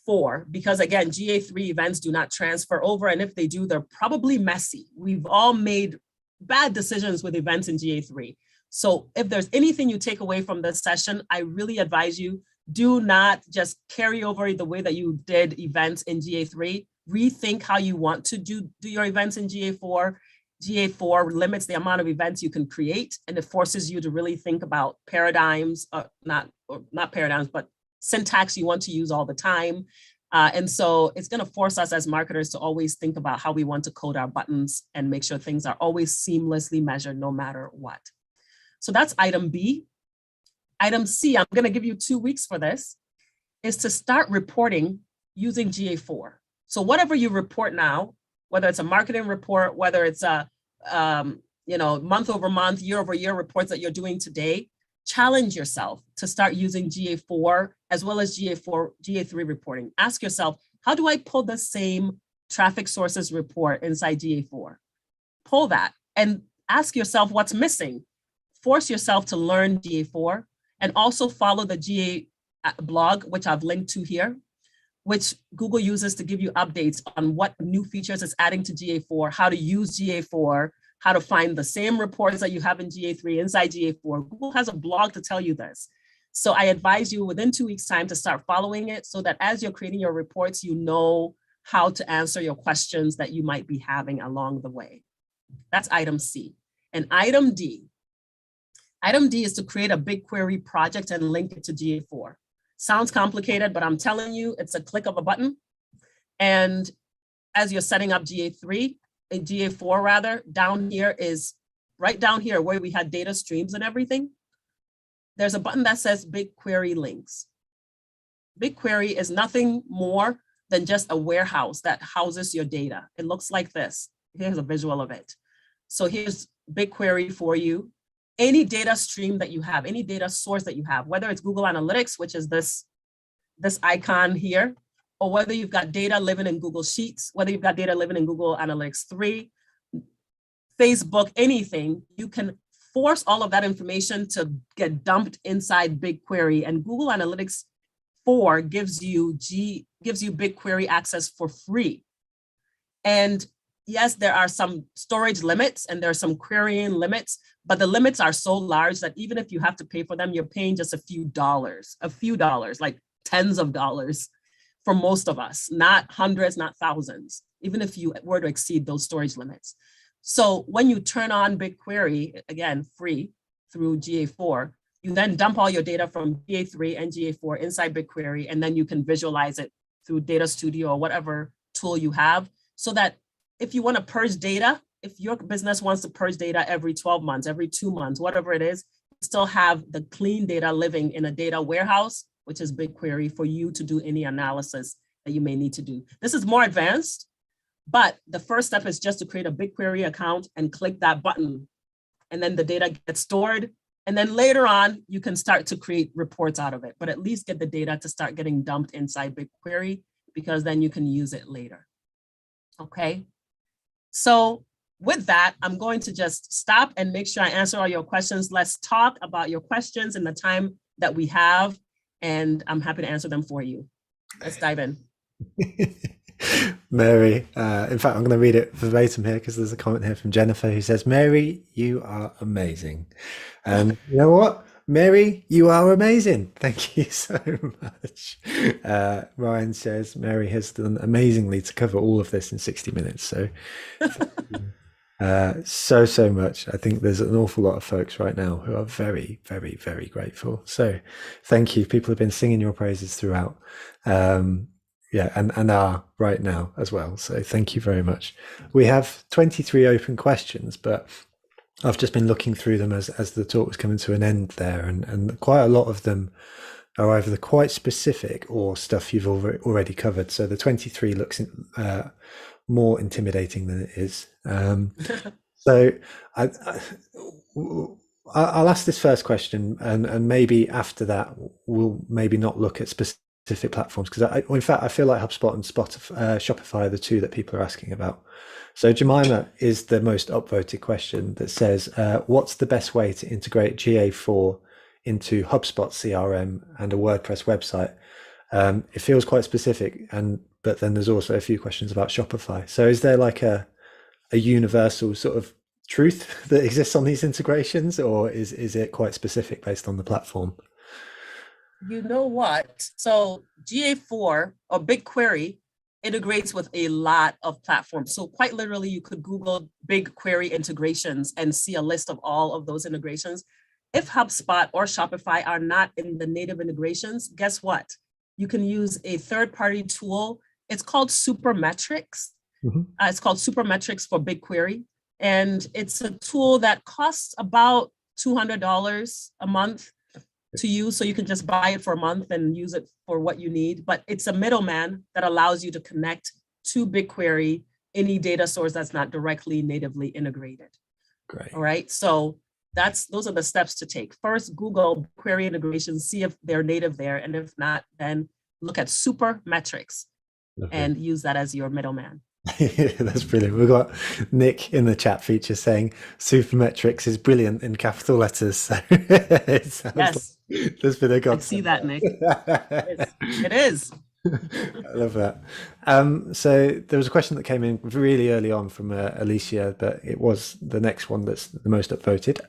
4, because again, GA3 events do not transfer over. And if they do, they're probably messy. We've all made bad decisions with events in GA3. So if there's anything you take away from this session, I really advise you, do not just carry over the way that you did events in GA3. Rethink how you want to do your events in GA4 GA4 limits the amount of events you can create, and it forces you to really think about paradigms, not paradigms, but syntax you want to use all the time. And so it's going to force us as marketers to always think about how we want to code our buttons and make sure things are always seamlessly measured no matter what. So that's item B. Item C, I'm going to give you 2 weeks for this, is to start reporting using GA4. So whatever you report now, whether it's a marketing report, whether it's a month over month, year over year reports that you're doing today, challenge yourself to start using GA4 as well as GA3 reporting. Ask yourself, how do I pull the same traffic sources report inside GA4? Pull that and ask yourself what's missing. Force yourself to learn GA4 and also follow the GA blog, which I've linked to here, which Google uses to give you updates on what new features it's adding to GA4, how to use GA4, how to find the same reports that you have in GA3 inside GA4. Google has a blog to tell you this. So I advise you within 2 weeks' time to start following it so that as you're creating your reports, you know how to answer your questions that you might be having along the way. That's item C. And item D. Item D is to create a BigQuery project and link it to GA4. Sounds complicated, but I'm telling you, it's a click of a button. And as you're setting up GA4 rather, down here is, right down here where we had data streams and everything, there's a button that says BigQuery links. BigQuery is nothing more than just a warehouse that houses your data. It looks like this. Here's a visual of it. So here's BigQuery for you. Any data stream that you have, any data source that you have, whether it's Google Analytics, which is this icon here, or whether you've got data living in Google Sheets, whether you've got data living in Google Analytics 3, Facebook, anything, you can force all of that information to get dumped inside BigQuery, and Google Analytics 4 gives you BigQuery access for free. And yes, there are some storage limits and there are some querying limits, but the limits are so large that even if you have to pay for them, you're paying just a few dollars, like tens of dollars for most of us, not hundreds, not thousands, even if you were to exceed those storage limits. So when you turn on BigQuery, again, free through GA4, you then dump all your data from GA3 and GA4 inside BigQuery, and then you can visualize it through Data Studio or whatever tool you have, so that if you want to purge data, if your business wants to purge data every 12 months, every 2 months, whatever it is, you still have the clean data living in a data warehouse, which is BigQuery, for you to do any analysis that you may need to do. This is more advanced, but the first step is just to create a BigQuery account and click that button. And then the data gets stored. And then later on, you can start to create reports out of it, but at least get the data to start getting dumped inside BigQuery, because then you can use it later. Okay. So with that, I'm going to just stop and make sure I answer all your questions. Let's talk about your questions in the time that we have, and I'm happy to answer them for you. Let's dive in. Mary, in fact, I'm going to read it verbatim here because there's a comment here from Jennifer who says, Mary, you are amazing. And you know what? Mary, you are amazing. Thank you so much. Ryan says, Mary has done amazingly to cover all of this in 60 minutes. So, so much. I think there's an awful lot of folks right now who are very, very, very grateful. So thank you. People have been singing your praises throughout. Yeah, and are right now as well. So thank you very much. We have 23 open questions, but I've just been looking through them as the talk was coming to an end there, and quite a lot of them are either quite specific or stuff you've already covered. So the 23 looks more intimidating than it is. So I'll ask this first question, and maybe after that we'll maybe not look at specific platforms, because in fact I feel like HubSpot and Shopify are the two that people are asking about. So Jemima is the most upvoted question that says, what's the best way to integrate GA4 into HubSpot CRM and a WordPress website? It feels quite specific, but then there's also a few questions about Shopify. So is there like a universal sort of truth that exists on these integrations, or is it quite specific based on the platform? You know what? So GA4 or BigQuery integrates with a lot of platforms. So quite literally, you could Google BigQuery integrations and see a list of all of those integrations. If HubSpot or Shopify are not in the native integrations, guess what? You can use a third-party tool. It's called Supermetrics. It's called Supermetrics for BigQuery. And it's a tool that costs about $200 a month to use. So you can just buy it for a month and use it for what you need. But it's a middleman that allows you to connect to BigQuery, any data source that's not directly natively integrated. Great. All right. So those are the steps to take. First, Google query integrations, see if they're native there. And if not, then look at Supermetrics and use that as your middleman. That's brilliant. We've got Nick in the chat feature saying Supermetrics is brilliant in capital letters. So it sounds yes, like there's been a godsend. I see that, Nick. It is. I love that. So there was a question that came in really early on from Alicia, but it was the next one that's the most upvoted.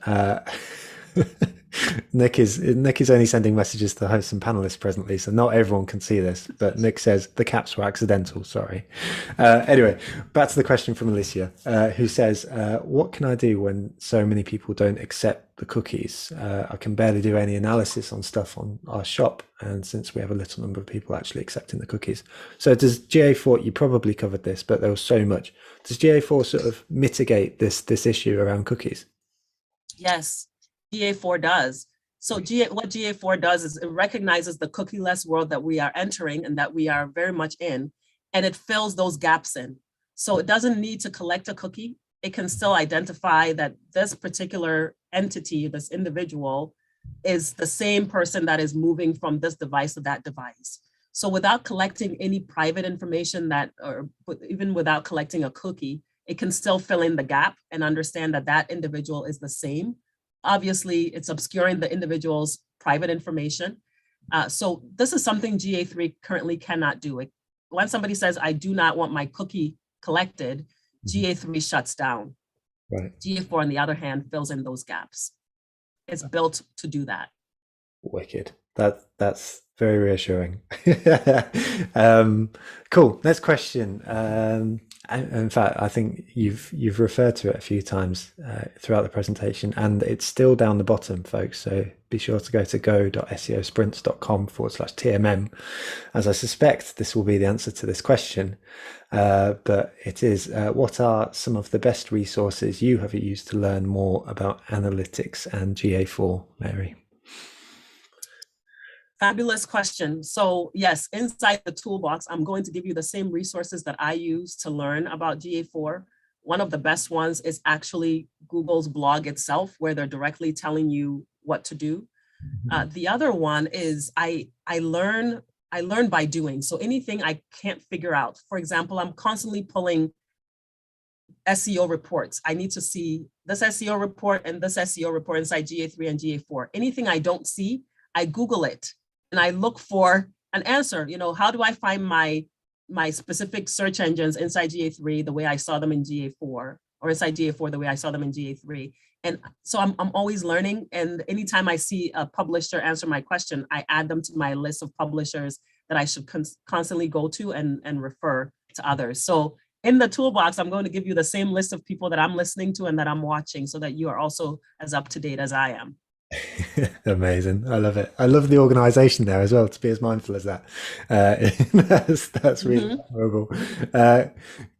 Nick is only sending messages to the hosts and panelists presently, so not everyone can see this, but Nick says the caps were accidental, sorry. Anyway, back to the question from Alicia, who says, what can I do when so many people don't accept the cookies? I can barely do any analysis on stuff on our shop, and since we have a little number of people actually accepting the cookies. So does GA4, you probably covered this, but there was so much. Does GA4 sort of mitigate this issue around cookies? Yes. GA4 does. So what GA4 does is it recognizes the cookieless world that we are entering and that we are very much in, and it fills those gaps in. So it doesn't need to collect a cookie. It can still identify that this particular entity, this individual, is the same person that is moving from this device to that device. So without collecting any private information or even without collecting a cookie, it can still fill in the gap and understand that that individual is the same. Obviously, it's obscuring the individual's private information. So this is something GA3 currently cannot do. When somebody says, I do not want my cookie collected, GA3 shuts down. Right. GA4, on the other hand, fills in those gaps. It's built to do that. Wicked. That's very reassuring. Cool. Next question. In fact, I think you've referred to it a few times throughout the presentation, and it's still down the bottom, folks. So be sure to go to go.seosprints.com/TMM, as I suspect this will be the answer to this question. But it is, what are some of the best resources you have used to learn more about analytics and GA4, Mary? Fabulous question. So yes, inside the toolbox, I'm going to give you the same resources that I use to learn about GA4. One of the best ones is actually Google's blog itself, where they're directly telling you what to do. The other one is I learn by doing. So anything I can't figure out. For example, I'm constantly pulling SEO reports. I need to see this SEO report and this SEO report inside GA3 and GA4. Anything I don't see, I Google it. And I look for an answer. How do I find my specific search engines inside GA3 the way I saw them in GA4, or inside GA4 the way I saw them in GA3? And so I'm always learning. And anytime I see a publisher answer my question, I add them to my list of publishers that I should constantly go to and refer to others. So in the toolbox, I'm going to give you the same list of people that I'm listening to and that I'm watching, so that you are also as up to date as I am. Amazing. I love it. I love the organization there as well, to be as mindful as that. That's really admirable.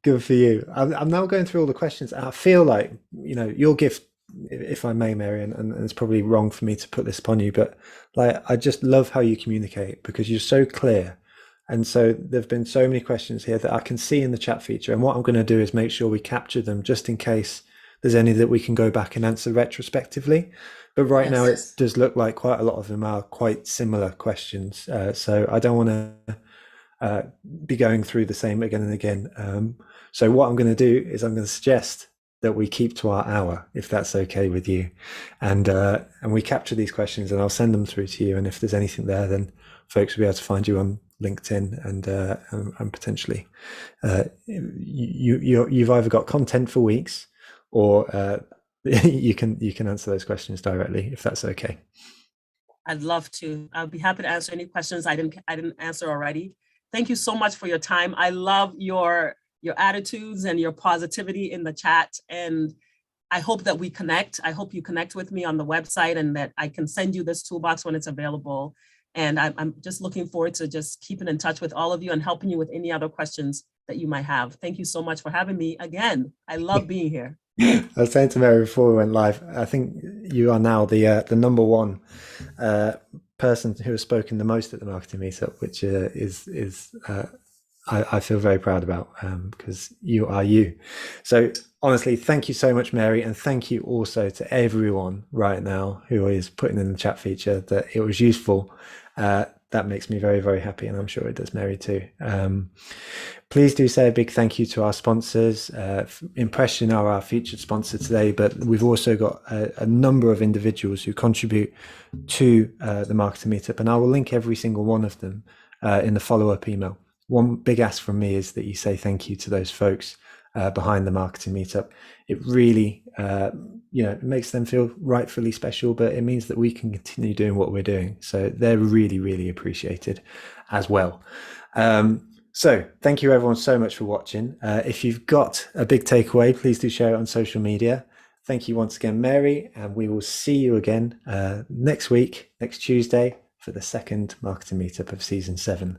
Good for you. I'm now going through all the questions. I feel like, your gift, if I may, Mary, and it's probably wrong for me to put this upon you, but I just love how you communicate, because you're so clear. And so there've been so many questions here that I can see in the chat feature. And what I'm going to do is make sure we capture them, just in case there's any that we can go back and answer retrospectively. But right now, it does look like quite a lot of them are quite similar questions. So I don't want to be going through the same again and again. So what I'm going to do is I'm going to suggest that we keep to our hour, if that's okay with you. And we capture these questions, and I'll send them through to you. And if there's anything there, then folks will be able to find you on LinkedIn and potentially you've either got content for weeks, or you can answer those questions directly, if that's okay. I'd love to. I'll be happy to answer any questions I didn't answer already. Thank you so much for your time. I love your attitudes and your positivity in the chat. And I hope that we connect. I hope you connect with me on the website and that I can send you this toolbox when it's available. And I'm just looking forward to just keeping in touch with all of you and helping you with any other questions that you might have. Thank you so much for having me again. I love being here. I was saying to Mary before we went live, I think you are now the number one person who has spoken the most at the marketing meetup, which I feel very proud about because you are you. So honestly, thank you so much, Mary, and thank you also to everyone right now who is putting in the chat feature that it was useful. That makes me very, very happy, and I'm sure it does Mary too. Please do say a big thank you to our sponsors. Impression are our featured sponsor today, but we've also got a number of individuals who contribute to the marketing meetup, and I will link every single one of them in the follow-up email. One big ask from me is that you say thank you to those folks behind the marketing meetup. It really, it makes them feel rightfully special, but it means that we can continue doing what we're doing. So they're really, really appreciated as well. So thank you everyone so much for watching. If you've got a big takeaway, please do share it on social media. Thank you once again, Mary, and we will see you again next week, next Tuesday, for the second marketing meetup of season 7.